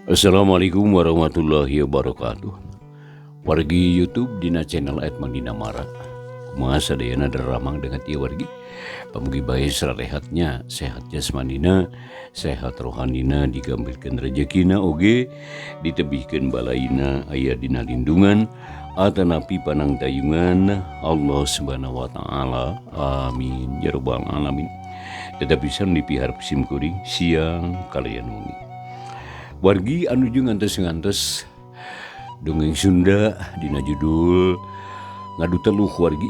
Assalamualaikum warahmatullahi wabarakatuh. Wargi YouTube dina channel @mandina mara. Kumaha sadayana daramang dengan ieu wargi. Pamugi bae sararehatnya, sehat jasmanina, sehat rohanina, digambirkeun rezekina oge, ditebihkeun balaina aya dina lindungan atanapi panangtayungan Allah Subhanahu wa taala. Amin ya rabbal alamin. Tetapi san dipihar sim kuring siang kalian wengi. Wargi anu jeung ngantos dongeng Sunda dina judul ngadu teluh wargi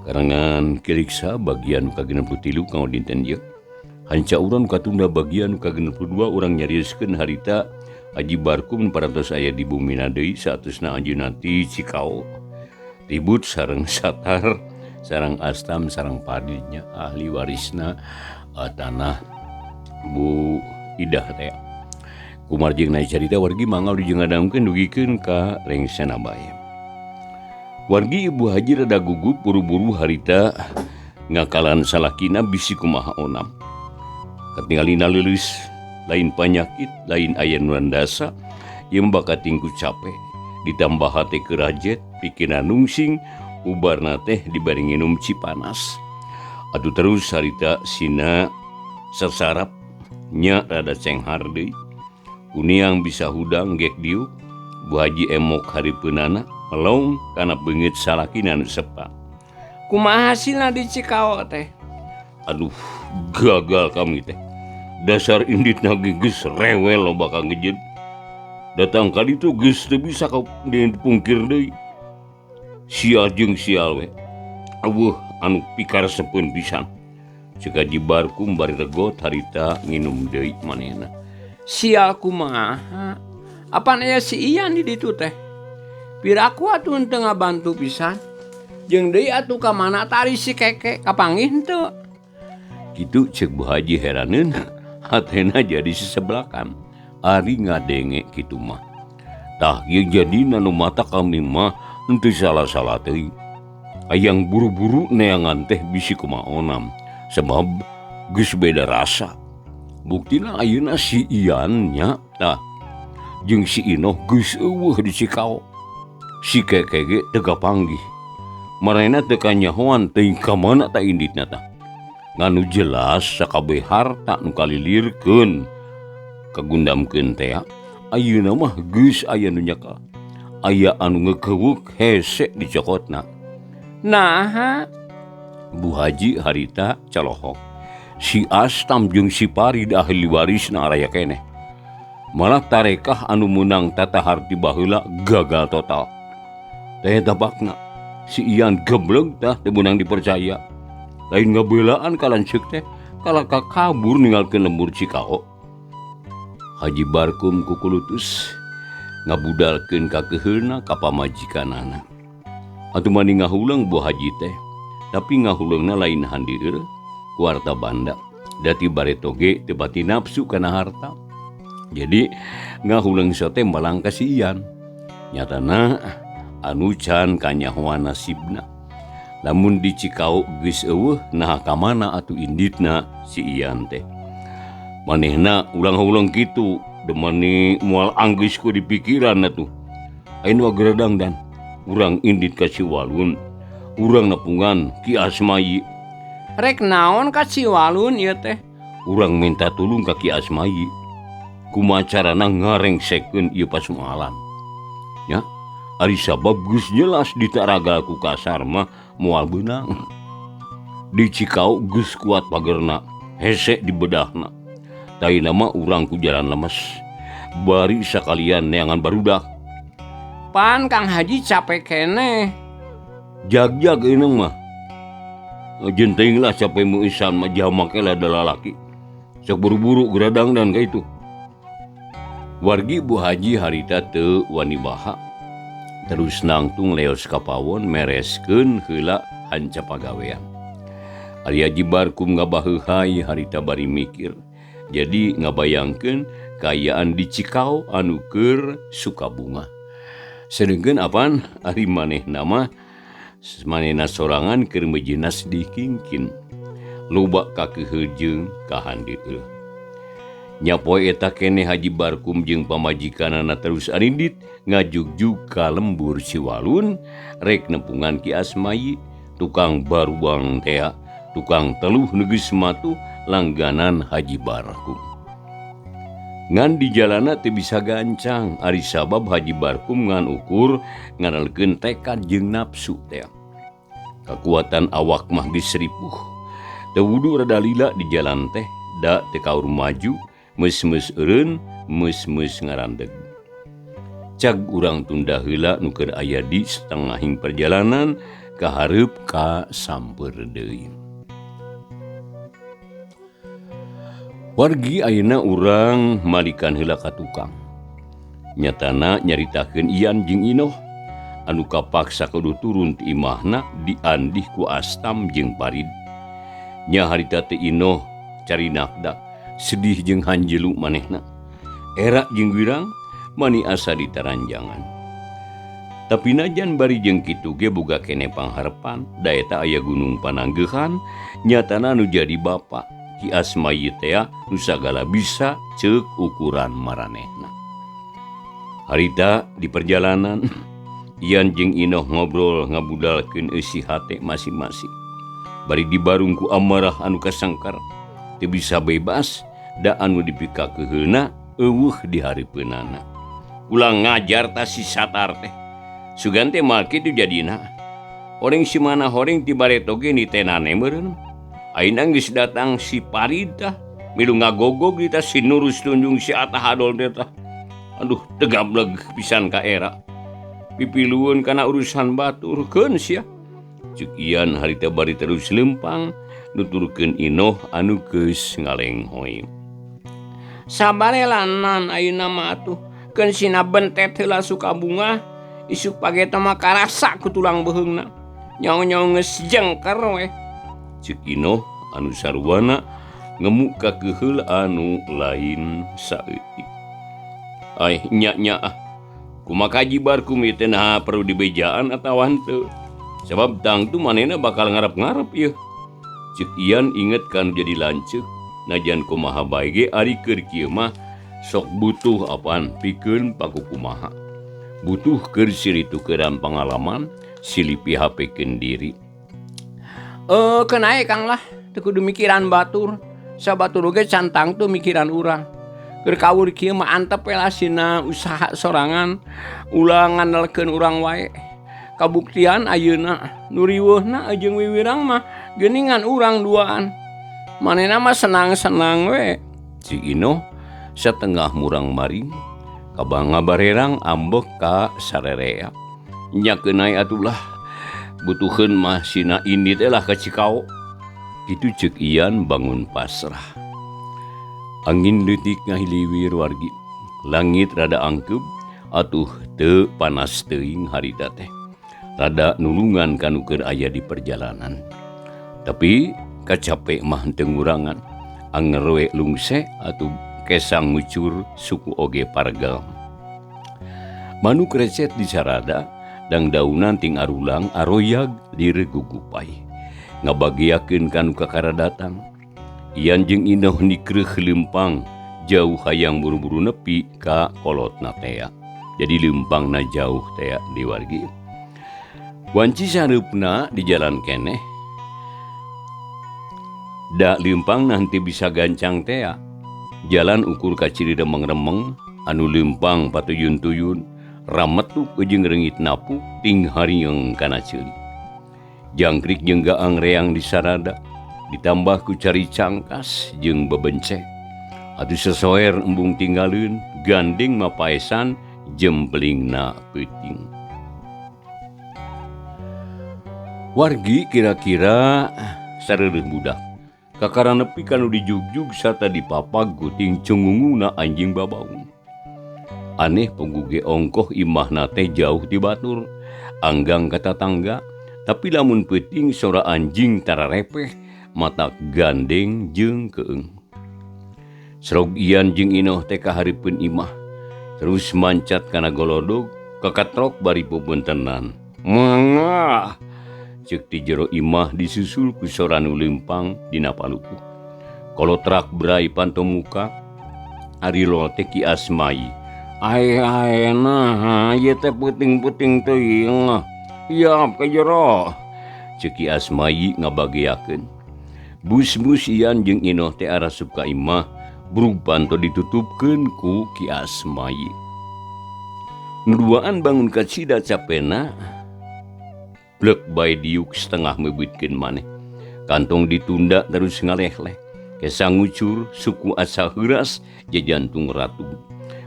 karangan Kiliksa bagian ka-63 kanggo dinten ieu hanca urang katunda bagian ka-62 urang nyarioskeun harita Aji Barkum parantos aya di bumi deui saatosna anjeunna ti Cikao ribut sareng Satar sareng Astam sareng Padinya ahli warisna tanah Bu Idah teh. Kumarjing naik carita wargi manggal dijengadamkeun dugikeun ka rengsana bae. Wargi Ibu Haji rada gugup buru-buru harita ngakalan salakina bisi kumaha onam. Katingalina leuleus lain panyakit, lain aya nu landasa, ieu bakat tingku capek, ditambah teh kerajet, pikirna nungsing, ubarna teh dibari nginum cipanas. Atuh terus harita sina sarsarap nya rada cenghar deui. Uniang bisa hudang gek diuk, Bu Haji emok haripeunana melong kana beungeut salakina nu sepa. Kumaha hasilna di Cikao teh? Aduh, gagal kami teh. Dasar inditna ge geus rewel loba ka ngejeun. Datang kali itu geus teu bisa ka dipungkir deui. Sial jeung sial we. Aweuh anu pikaresepeun pisan. Ceuk Aji Barkum bari regot harita nginum deui manehna. Sial kumaha? Apaan aya si Ian di ditu teh? Piraku atuh henteu ngabantu pisan. Jeung deui atuh ka mana tari si Keke kapanggih henteu? Kitu ceuk Bu Haji heraneun, hatena jadi sesebelakan. Ari ngadenge kitu mah. Tah ieu jadina nu mata kami mah henteu salah-salah teuing. Hayang buru-buru neangan teh bisi kumaha onam. Sebab geus beda rasa. Buktina ayeuna si Ian nya tah jeung si Inoh geus eueuh di Cikao. Si Keke ge teu kapanggih. Marena teu kanyahoan teuing ka mana ta inditna tah. Nganu jelas sakabeh harta nu kalilirkeun kagundamkeun teh ayeuna mah geus aya nu nyaka. Aya anu ngekeuweuk hese di cokotna. Naha? Bu Haji harita calohok. Si Astam jeung si Parid ahli warisna araya keneh. Malah tarekah anu meunang tata harti baheula gagal total. Teh tabakna si Ian gebleg tah teu meunang dipercaya. Lain ngabelaan ka lanceuk teh kalaka kabur ninggalkeun lembur Cikao. Haji Barkum kukulutus ngabudalkeun ka keheulna ka pamajikanana. Atuh mani ngahuleung Bu Haji teh. Tapi ngahuleungna lain handieur ku harta banda. Dati baretoge teu pati nafsu kana harta. Jadi ngahuleung teh malang ka si Ian. Nyatana anu can kanyahoan nasibna. Lamun di Cikao geus eueuh naha ka mana atuh inditna si Ian teh. Manehna ulang-ulang kitu demani moal anggeus ku di pikiran atuh. Ayeuna geredang dan urang indit ka si Walun. Urang nepungan Ki Asmayi. Rek naon ka si Walun ieu teh? Urang minta tulung ka Ki Asmayi. Kumaha carana ngarengsekeun ieu pasualan. Ya, ari sabab geus jelas ditaragal ku kasar mah moal beunang. Di Cikao geus kuat pagerna, hese di bedahna. Taina mah urang ku jalan lemes. Bari sakalian neangan barudak. Pan Kang Haji capek keneh. Jag-jag eunang mah. Jeung teuing lah capek mu isan mah jama ke lah lalaki. Sok buru-buru geradang dan ka itu. Wargi Bu Haji harita teu wani baha. Terus nangtung leos ka pawon mereskeun heula hanca pagawean. Ari Aji Barkum ngabaheuhai harita bari mikir. Jadi ngabayangkeun kaayaan di Cikao anu keur Sukabunga. Sedengkeun apaan ari manehna mah manehna sorangan keur mejenas di Kingkin. Loba ka keheujeung ka handieu. Nyapoe eta keneh Haji Barkum jeung pamajikanana terus arindit ngajugjug ka lembur si Walun rek nempungan Ki Asmayi tukang baruang tea tukang teluh negeus matu langganan Haji Barkum. Ngan di jalana teu bisa gancang ari sabab Haji Barkum ngan ukur nganalkeun tekad jeung nafsu tea. Kekuatan awak mah geus ripuh. Teu wudu rada lila di jalan teh da teu kaur maju mes-mes eureun mes-mes ngarandeg. Cag urang tunda heula nu keur aya di setengahing perjalanan kahareup ka samper deui. Wargi ayeuna urang malikan heula ka tukang. Nyatana nyaritakeun Ian jeung Inoh anu kapaksa kudu turun ti imahna diandih ku Astam jeung Parid. Nya harita teh Inoh cari nakdak sedih jeung hanjelu manehna. Era jeung wirang mani asa ditaranjangan. Tapi najan bari jeung kitu ge boga kene pangharepan da eta aya gunung pananggehan nyatana nu jadi bapa Ki Asmayi teh nu sagala bisa ceuk ukuran maranehna. Harita di perjalanan Ian jeung Inoh ngobrol ngabudalkeun eusi hate masing-masing. Bari dibarung ku amarah anu kasangkar teu bisa bebas da anu dipikakeulna eueuh di hareupeunana. Ulang ngajar ta si Satar teh. Sugan teh mal kitu jadina. Horeng si mana horeng ti baretoge ni tenane meureun. Ayeuna geus datang si Parid tah milu ngagogog di tah si Nurus tunjung si Atah Hadol teh tah. Aduh tegableg pisan ka era. Pipilueun kana urusan batur keun sia. Ceuk Ian harita bari terus lempang nuturkeun Inoh anu geus ngalenghoy. Sabarelanan ayeuna mah atuh keun sina bentet heula suka bunga isuk page teh mah karasa ku tulang beheungna nyaho-nyaho geus jengker we. Ceuk Inoh anu sarwana ngemu ka keheul anu lain saeutik. Ai nya kumaha Haji Barkum ieu teh nah perlu dibejaan atawa henteu sabab tangtu manehna bakal ngarep-ngarep ieu. Ceuk Ian inget kan jadi lanceuk najan kumaha bae ge ari keur kieu mah sok butuh apaan pikeun pakukumaha. Butuh keur siritukeun pangalaman silih pihapekeun diri. Kenae Kang lah teu kudu mikiran batur. Sabatur oge cantang tuh mikiran urang. Keur kawur kieu mah antep we lasina usaha sorangan ulah ngandalkeun urang wae. Kabuktian ayeuna nu riweuhna jeung wiwirang mah geuningan urang duaan. Manehna mah senang-senang we. Si Inoh setengah murang maring kabanga barerang ambek ka sarerea. Nya keunai atulah butuheun mah sina ini teh lah ka Cikao. Kitu ceuk Ian bangun pasrah. Angin leutik ngahiliwir wargi. Langit rada angkeup atuh teu panas teuing harita teh. Rada nulungan kanu keur aya di perjalanan. Tapi kacape mah henteu ngurangan. Anger we lungse atuh kesang ngucur suku oge pargel. Manuk recet di sarada dang daunan ting arulang aroyag diregugupai. Ngabagiakeun kanu kakara datang. Ian jeung Inoh nikreuh lempang jauh hayang buru-buru nepi ka kolotna tea. Jadi lempangna jauh tea di wargi. Wanci sareupna di jalan keneh da lempang nanti bisa gancang tea. Jalan ukur ka Ciridemeng-remeng anu lempang patuyun-tuyun rametuk jeung reungit napu ting harieng kana ceuli. Jangkrik jeung gaang reang di sarada ditambah ku cari cangkas jeung bebenceh. Atuh sesoer embung tinggalkeun gandeng mapaesan jemplingna peuting. Wargi kira-kira sareureut budak. Kakara nepi kanu dijugjug sarta dipapag guting cungunguna anjing babaung. Aneh pengguge ongkoh imahna teh jauh ti batur, anggang ka tatangga, tapi lamun peuting sora anjing tararepeh, mata gandeng jeung keung. Srog Ian jeung Inoh teh kahareupeun imah, terus mancat kana golodog, kakatrok bari pupuntenan. Mangah! Ceuk ti jero imah disusul ku sora nu lempang dina palupuh. Kolotrak berai panto muka, Ari lo teh Ki Asmai. Ai nah, ieu teh peuting-peuting teuing. Iap ka jero. Ceuk Ki Asmai ngabageakeun. Bus-bus ian jeung Inoh teh arasup ka imah, brugpan teh ditutupkeun ku Ki Asmai. Nuduaan bangun ka cida capena, blek bae diuk setengah meubitkeun maneh. Kantong ditunda terus ngaleh-leh. Kesa ngucur suku asa heuras jajantung ratu.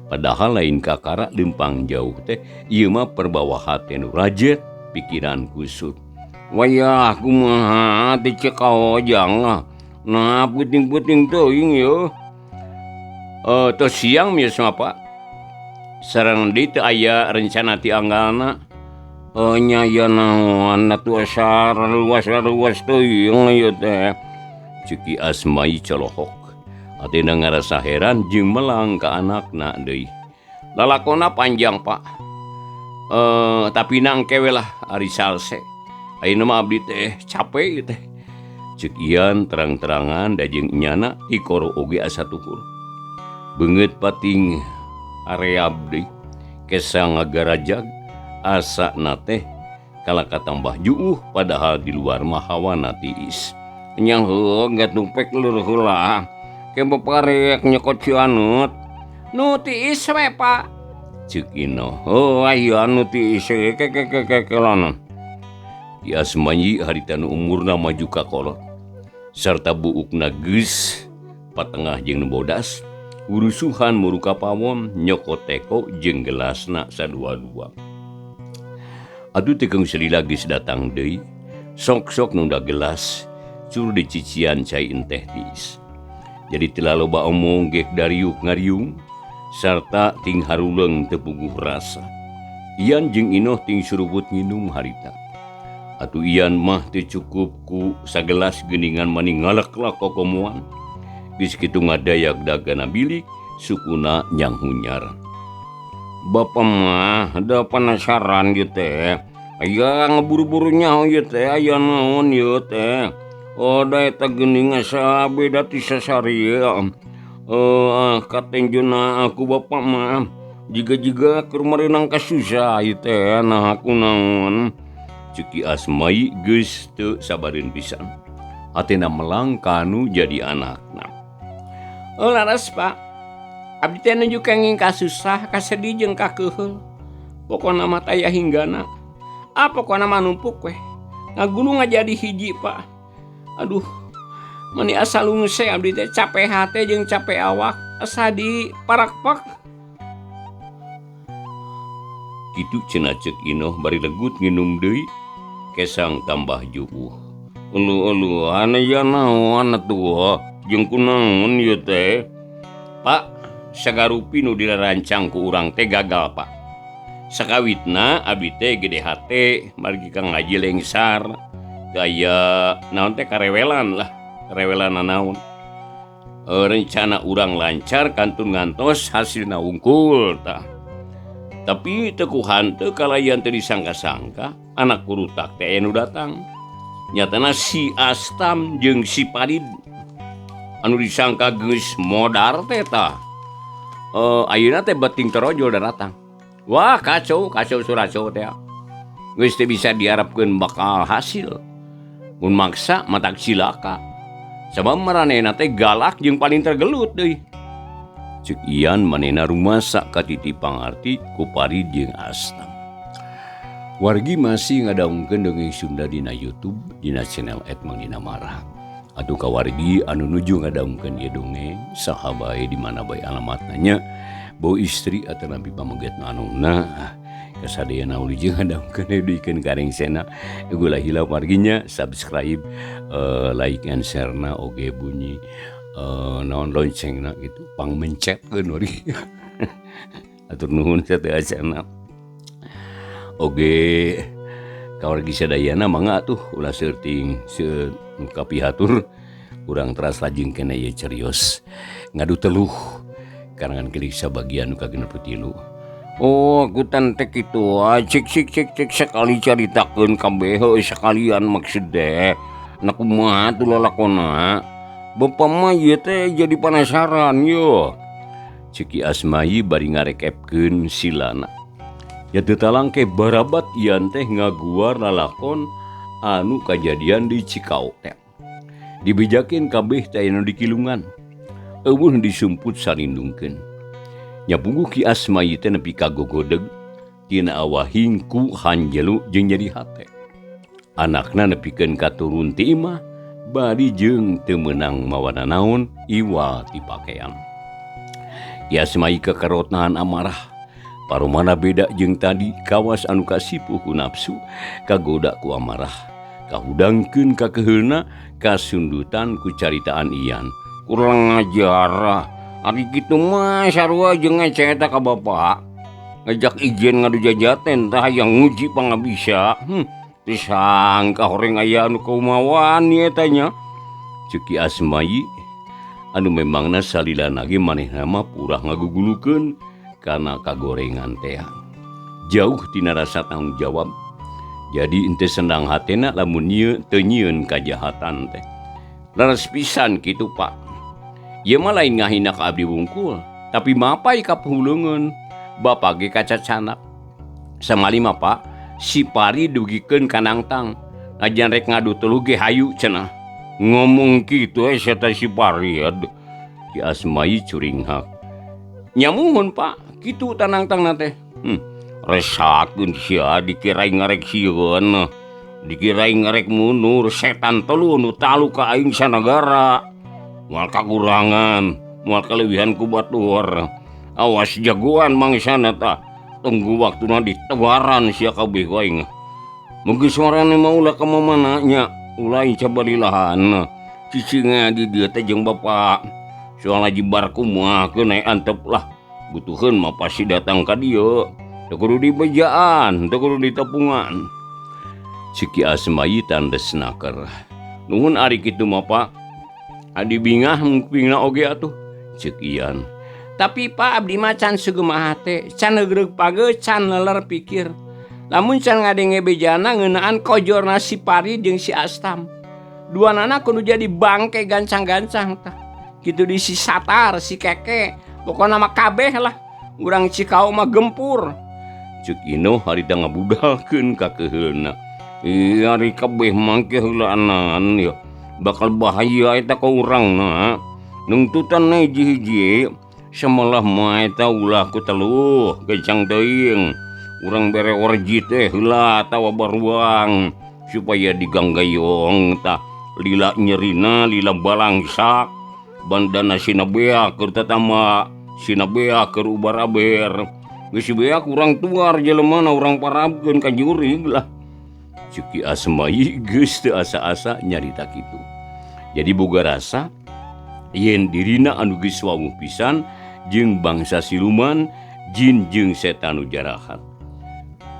Padahal lain kakara lempang jauh teh, ieu mah perbawa hate nu rajet, pikiran kusut. Wayah kumaha teh cek kaojang. Nah puting-puting teuing yeuh. Teu siang mios mah Pak. Sareng deui teu aya rencana ti anggalna. Nya ya naon atuh asa luas teuing ieu teh. Ceuk Ki Asmai colohok. Atina ngarasa heran jeung melang ka anakna deui. Lalakonna panjang Pak. Tapi nangkewe lah ari salse. Ayeuna mah abdi teh capek teh. Ceuk Ian terang-terangan da jeung nyana tikoro oge asa tuhur. Beungeut pating areab deui. Kesa ngagarajag asana teh kalaka tambah juuh padahal di luar mah hawana tiis. Nya heuh enggat numpek leueuh heula. Ke baparek nyokot cianut. Nu tiis we Pak. Ceuk Inoh. Oh aya nu tiis ke lanon. Ki Asmai harita nu umurna maju ka kolot. Sarta buukna geus patengah jeung nu bodas. Urusuhan muruka pawon nyokot teko jeung gelasna sadua-dua. Atuh tekeng selila geus datang deui. Sok-sok nunda gelas. Curu dicician cai enteh tiis. Jadi teu loba omong gek dariuk ngariung sarta ting haruleung teu puguh rasa. Ian jeung Inoh ting suruput nginum harita. Atuh Ian mah teu cukup ku sagelas geuningan mani ngaleklak kokomoan. Geus kitu ngadayak dagana bilik sukuna nyang hunyar. Bapa mah da penasaran ieu teh. Aya ngeburu-buru nyaho ieu teh aya naon ieu teh. Da eta geuning asa beda ti sasaria. Katenjona aku bapa mah jiga-jiga keur mareunang kasusah ieu teh nah aku naon. Ceuk Ki Asmai geus teu sabareun pisan. Atina melang kanu jadi anakna. Laras Pak. Abdi teh nuju kenging kasusah, kasedih jeung kakeheul. Pokona mah aya hinggana. Pokona mah numpuk we. Ngagunung ngajadi hiji Pak. Aduh, mani asa lungse abdi teh capek hate jeung capek awak asa di parak-pak. Kitu cenah ceuk Inoh bari legut nginum deui kesang tambah juuh. Elu aya naon atuh jeung kunaon ieu teh? Pak, sagarupi nu dirancang ku urang teh gagal Pak. Sakawitna abdi teh gede hate margi ka ngaji lengsar. Gaya naon teh karewelan lah, karewelan naon. Rencana urang lancar kantun ngantos hasilna wungkul tah. Tapi teu ku hanteu kalayan teu disangka-sangka anak kurutak teh anu datang. Nyatana si Astam jeung si Padid anu disangka geus modar teh tah. Ayeuna teh beting terojol da datang. Wah kacau suraco teh. Geus teh bisa diharapkeun bakal hasil. Mun maksa matak cilaka. Sabab maranehna teh galak jeung paling tergelut deui. Ceuk Ian manehna rumasa ka titi pangarti ku Padid jeung Astam. Wargi masih ngadaungkeun dongeng Sunda dina YouTube dina channel @mangdina-marah. Atuh ka wargi anu nuju ngadaungkeun ieu dongeng saha bae di mana bae alamatna nya. Bau istri atau nabi pamegetna anuna. Kasadayana uli jeung ngadaungkeun duikeun kareng sena. Ulah hilau warginya subscribe, like and share na oge bunyi naon loncengna gitu pang mencetkeun wargi. Atur nuhun sateu acana. Oge kawargi sadayana mangga atuh ulah seuting kapihatur urang teras lajeng kena ieu carios ngadu teluh karangan gelik sabagian nu kagenep tilu. Aku tante kitu cek sekali caritakeun kabeh sekalian maksud deh. Na kumaha tuh lalakonna. Bapa mah ieu teh jadi penasaran yo. Ceki Asmayi bari ngarekepkeun silana. Ya teu talangke barabat ian teh ngaguar lalakon anu kajadian di Cikau teh. Dibejakeun kabeh teh anu di Kilungan. Eueuh disumput sarindungkeun. Nya pungguh Ki Asmayi teh nepi ka gogodeg tina awahing ku Hanjelu jeung jadi hate. Anakna nepikeun katurun ti imah bari jeung teu meunang mawana naon iwal ti pakean. Ki Asmayi kekerotnahan amarah. Paromana beda jeung tadi kawas anu kasipu ku nafsu kagoda ku amarah. Kahudangkeun ka keheulna kasundutan ku caritaan ian. Kurang ngajar. Ari kitu mah sarua jeung ngece eta ka bapa. Ngajak ijen ngadu jajaten tah hayang nguji pangabisa. Teu sangka horeng aya anu kaumawan ieu eta nya. Ceuk Ki Asmayi anu memangna salilana ge manehna mah purah ngagugulukeun karena kagorengan teh. Jauh tina rasa tanggung jawab. Jadi ente sendang hatena lamun ieu teu nyieun kajahatan teh. Leres pisan kitu Pak. Ieu mah lain ngahina ka abdi wungkul, tapi mapai ka pahuleungeun. Bapa ge kacacanak. Samali mah Pak, si Pari dugikeun ka Nangtang. Najan rek ngadu tuluy ge hayu cenah. Ngomong kitu eta si Pari. Ki Asmayi curing hak. Nyamuhun Pak, kitu Nangtang teh. Resakeun sia dikira ngarek sieun. Dikira ngarek munur setan telu nu talu ka aing sanagara. Moal kakurangan, moal kalebihan ku batur. Awas jagoan mangsana tah. Tunggu waktuna ditewaran sia kabeh wae. Mugi suarane mah ulah ka mamananya, ulah cabalilahan. Cicinga di dieu teh jeung bapa. Soal jibar kumaha keun antep lah. Butuheun mah pasti datang ka dieu. Teu kudu dibejaan, teu kudu ditepungan. Ceuk Ki Asmayi tandesna keur. Nuhun ari kitu mah Pak. Adi bingah mungpingna oge atuh. Ceuk ian. Tapi Pak abdi mah can sugemaha teh, can legreg page, can leler pikir. Lamun can ngadenge bejana ngeunaan kojorna si Pari jeung si Astam. Duanana kudu jadi bangke gancang-gancang tah. Kitu di si Satar, si Keke, pokona mah kabeh lah. Urang Cikau mah gempur. Ceuk Inoh harita ngabudalkeun ka keheulna. Ari kabeh mangke heulaanan ya. Bakal bahaya eta ka urangna. Nungtutan na hiji-hiji samalah mah eta ulah ku teluh gencang teuing. Urang bere orji teh heula tawa baruang supaya diganggayong tah lila nyerina lila balangsak bandana sina beak keur tatama sina beak keur ubar aber. Geus beak urang tuar jelemana urang parabkeun ka jurig lah. Ceuk Ki Asmayi geus teu asa-asa nyarita kitu. Jadi boga rasa yen dirina anu geus wawuh pisan jeung bangsa siluman, jin jeung setan nu jarahat.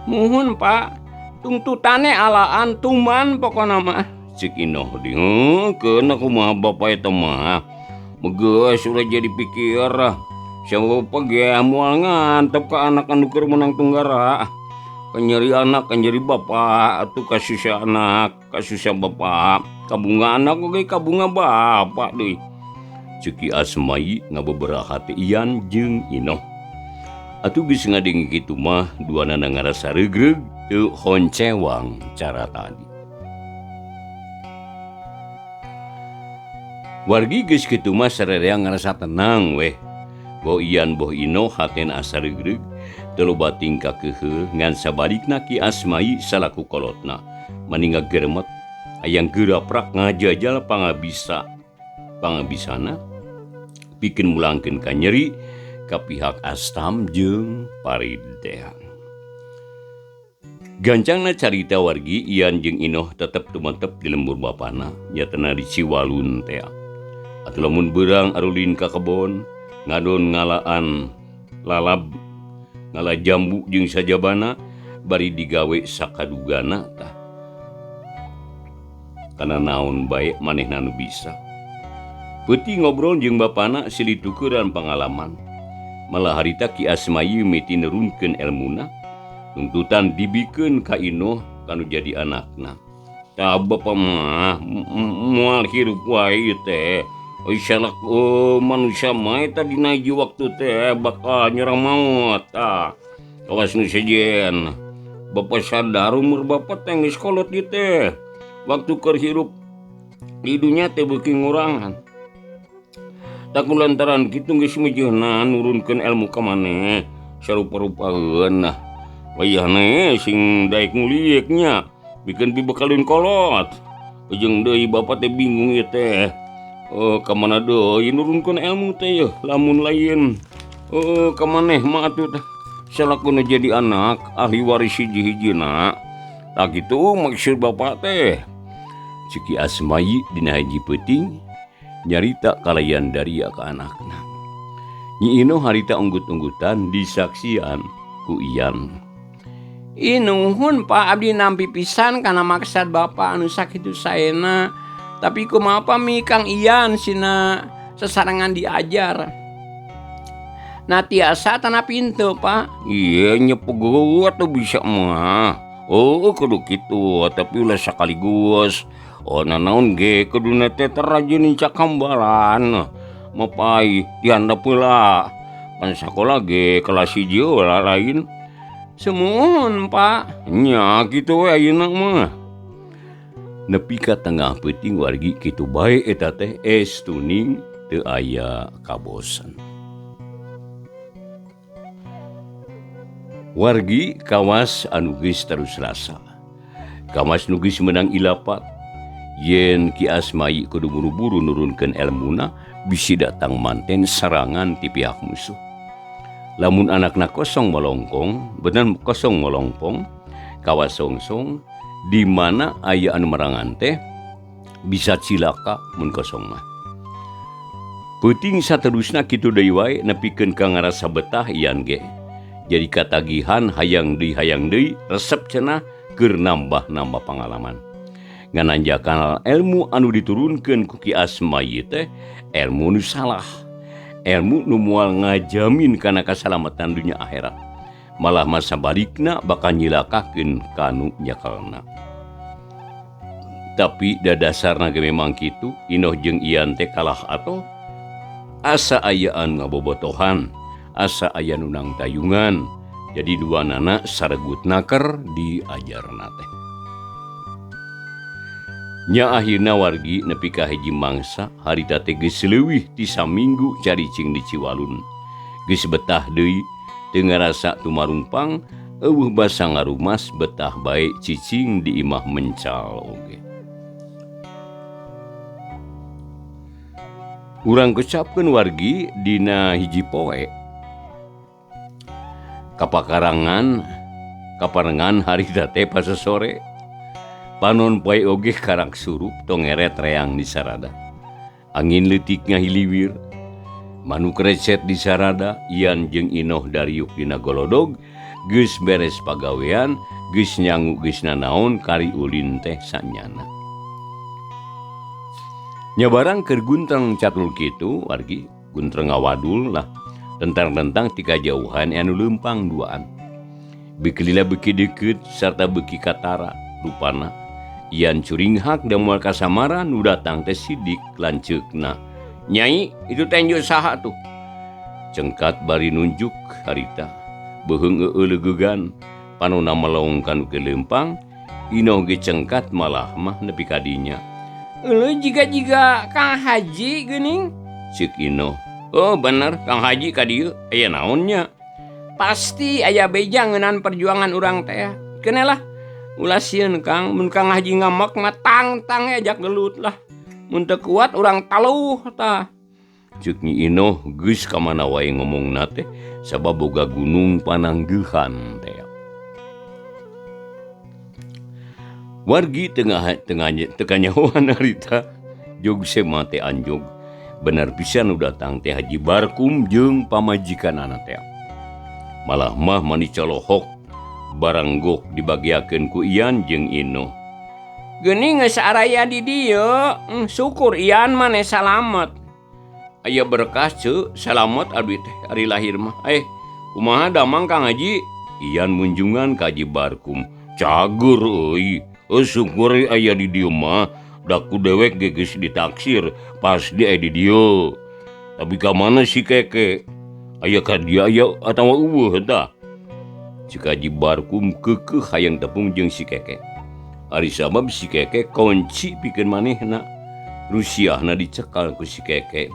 Muhun Pak, tungtutane alaan tuman pokona mah. Ceuk Inoh di keuna kumaha bapa eta mah. Geus ulah jadi pikir. Sabab ge moal ngantep ka anak anu keur menang tunggara. Kanyeri anak kanyeri bapa atuh kasusah anak kasusah bapa. Kabunga anak oge kabunga bapa deui. Ceuk Ki Asmayi ngababaraha teh ian jeung Inoh. Atuh geus ngadenge kitu mah duanana ngarasa regreg teu honcewang cara tadi. Wargi geus kitu mah sarerea ngarasa tenang weh. Boh ian boh Inoh hatena asa regreg teu loba tingkah keuheul ngan sabalikna Ki Asmayi salaku kolotna maninga geremet hayang geuraprak ngajajal pangabisana pikeun mulangkeun ka nyeri ka pihak Astam jeung Parid teh. Gancangna carita wargi ian jeung Inoh tetep tumetep di lembur bapana nyatana di Ciwalun teh. Atuh lamun beurang arulin ka kebon ngadon ngalaan lalab ngala jambu jeung sajabana bari digawe sakadugana tah. Kana naon bae manehna nu bisa. Peuting ngobrol jeung bapana silih tukeran pangalaman. Malah harita Ki Asmayi meti nerunkeun elmuna. Nungtutan dibikeun ka Inoh kanu jadi anakna. Tah bapa mah moal hirup wae teh. Salak manusia mah tadi naji waktu teh bakal nyerang maut. Awas nu sejen. Bapak sadar umur bapak teh geus kolot ieu teh. Waktu keur hirup di dunia teh beuki ngurangan. Tak lantaran kitu geus mejehna nurunkeun ilmu ka maneh sarupa-rupaeun. Wayahna sing daek nguliek nya bikeun pibekalun kolot. Ujung deui bapak teh bingung ieu teh. Kamana deui nurunkeun ilmu teh yeuh lamun lain. Kamaneh mah atuh salakuna jadi anak ahli waris hiji-hijina. Tak kitu maksud bapak teh. Ciki Asmayi dina hiji peuting nyarita kalayan daria ka anakna. Nyi Ino harita unggut-unggutan disaksian ku Iyan. Nuhun Pak, abdi nampi pisan kana maksad bapak anu sakitu saena. Tapi kumaha pami Kang Iyan sina sesarengan diajar. Nah tiasa tanah pintu Pak. Iya nyepego atuh bisa mah. Kudu kitu tapi ulah sakaligus. Nanaon ge kuduna teh terajun cak hambaran. Mapai dihandap heula. Pan sakola ge kelas 1 ulah lain. Semuhun Pak. Nya kitu we ayeuna mah. Nepi ka tengah peuting wargi kitu bae eta teh tuning teu aya kabosan. Wargi kawas anu geus terus rasa. Kawas nu geus meunang ilapat. Yen Ki Asmayi kudu buru-buru nurunkeun elmuna bisi datang manten sarangan ti pihak musuh. Lamun anakna kosong melongkong, bener kosong melongpong, kawas songsong, di mana aya anu merangan teh bisa cilaka mun kosong mah. Peuting saterusna kitu deui wae nepikeun ka ngarasa betah Iyan ge. Jadi katagihan hayang deui resep cenah keur nambah-nambah pangalaman. Ngananjakan ilmu anu diturunkeun ku Ki Asmayi teh ilmu nu salah. Ilmu nu moal ngajamin kana kasalamatan dunia akhirat. Malah masa balikna bakal nyilakakeun kanu nyakelna. Tapi dadasarna ge memang kitu, Inoh jeung Iyan teh kalah atoh. Asa ayaan ngabobotohan, asa aya nunang tayungan. Jadi duanana saregut naker diajarna teh. Nya akhirna wargi nepi ka hiji mangsa harita teh geus leuwih ti saminggu caricing di Ciwalun. Geus betah deui teu ngarasa tumarumpang eueuh basa ngarumas betah bae cicing di imah mencal oge. Urang kecapkeun wargi dina hiji poe. Kaparengan harita teh pasesore. Panon poe oge karak surup tong ngeret reang di sarada. Angin leutik ngahiliwir. Manuk recet di sarada, Iyan jeung Inoh dariuk dina golodog, geus beres pagawean, geus nyangu geus nanaon kari ulin teh sanyana. Nya barang keur guntreng catul kitu wargi, guntreng ngawadul lah. Tentang-tentang ti kajauhan anu leumpang duaan. Beuki lila beuki deukeut sarta beuki katara rupana. Iyan curinghak da moal kasamaran nu datang teh sidik lanceukna. Nyai, itu tenjo saha tuh? Cengkat bari nunjuk harita. Beheung leugegan panonna melong kanu kelempang. Inoh ge cengkat malah mah nepi ka dinya. Lu jiga Kang Haji geuning. Ceuk Inoh. Oh bener Kang Haji ka dieu aya naonnya? Pasti aya beja ngeunaan perjuangan urang teh. Kenelah ulah sieun Kang, mun Kang Haji ngamak mah tang-tang ajak gelut lah. Mun teu kuat urang taluh tah. Ceuk Nyi Inoh geus ka mana wae ngomongna teh sabab boga gunung pananggehan teh. Wargi tengah nyahoan harita jog sema teh anjog. Bener pisan nu datang teh Haji Barkum jeung pamajikanana teh. Malah mah mani colohok barang gok dibagiakeun ku Iyan jeung Inoh. Geuning geus araya di dieu, syukur Iyan maneh salamet. Aya berkah ceuk, salamet abdi teh ari lahir mah. Kumaha damang Kang Haji? Iyan munjungan ka Haji Barkum. Cager euy, syukur aya di dieu mah. daku dewek geus ditaksir pas dia di dieu. Tapi ka mana si Keke? Aya ka dia aya atawa eueuh tah? Cik Haji Barkum keukeuh hayang tepung jeung si Keke. Ari sabab si Keke kunci pikeun manehna. Rusiahna dicekal ku si Keke.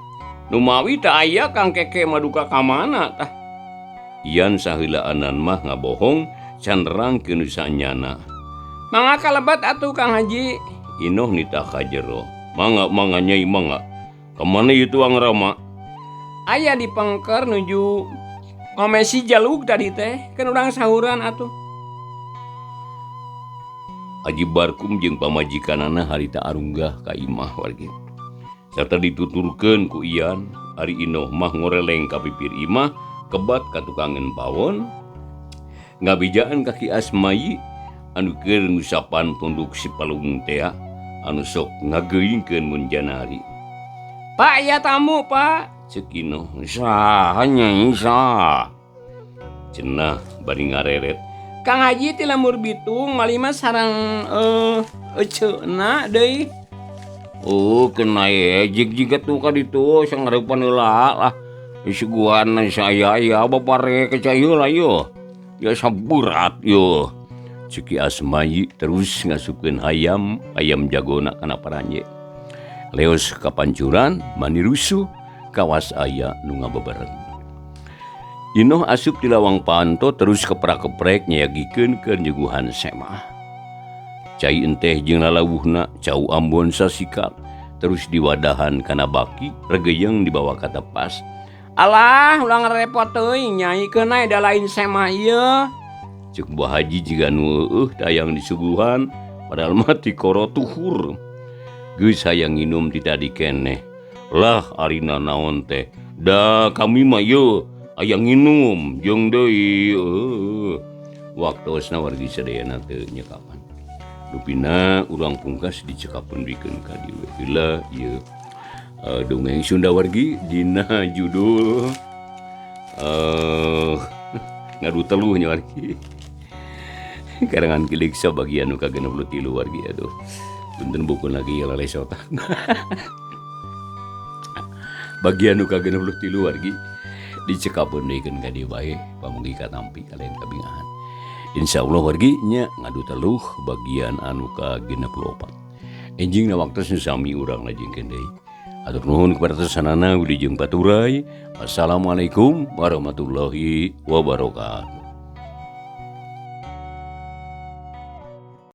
Nu mawi teh aya Kang Keke maduka ka mana tah? Ian saheulaan mah ngabohong can nerangkeun usanyana. Mangga kalebat atuh Kang Haji. Inoh nita ka jero. Mangga nyai mangga. Kemana itu Ang Rama? Aya di pengker nuju ngomesi jaluk tadi teh. Kan urang sahuran atuh. Haji Barkum jeung pamajikanana harita arunggah ka imah wargi. Serta dituturkeun ku Ian, ari Inoh mah ngoreleng ka pipir imah, kebat ka tukangan pawon. Ngabijaan kaki Asmayi anu keur ngusapan punduk si palung teh anu sok ngageuingkeun mun janari. Pak, ya tamu, Pak. Ceuk Inoh, saha nyai saha? Cenah bari ngareret. Kang Haji ti lamur bitung malima sareng eceuna deui. Oh, kena ejek jika tuh ka ditu sangareupan heula lah. Isuguan saya ya bapare kecayeu lah yo. Ya saburat yo. Ceuk Asmayi terus ngasupkeun hayam jagona kana paranje. Leos ka pancuran mani rusuh kawas aya nu ngabebereng. Inoh asup di lawang panto terus keprak-keprek nyayagikeun keur nyuguhan semah. Cai enteh jeung lalawuhna cau Ambon sasikap terus diwadahan kana baki regeyeng dibawa ka tepas. Alah, ulah ngarepot teuing nyai keunai da lain semah ieu. Ceuk Mbah Haji jiga nu eueuh tayang disuguhan padahal mah ti koro tuhur. Geus hayang nginum ti tadi keneh. Lah arina naon teh? Da kami mah yeuh aya nginum jeung deui. Waktosna wargi sadayana teu nyekapan. Rupina urang pungkas dicekapeun bikeun ka dieu. Heula ieu dongeng Sunda wargi dina judul ngadu teluh nya wargi. Karangan Kiliksa bagian nu ka-63 wargi aduh. Punten buku lagi lalesotan. Bagian nu ka-63 wargi dicekapeun deui ka dieu bae pamugi katampi kalian kabingahan. Insyaallah wargi nya ngadu teluh bagian anu ka-64. Enjingna waktos nu sami urang lajengkeun deui. Atur nuhun kepada sasanana wilujeng baturai. Wassalamualaikum warahmatullahi wabarakatuh.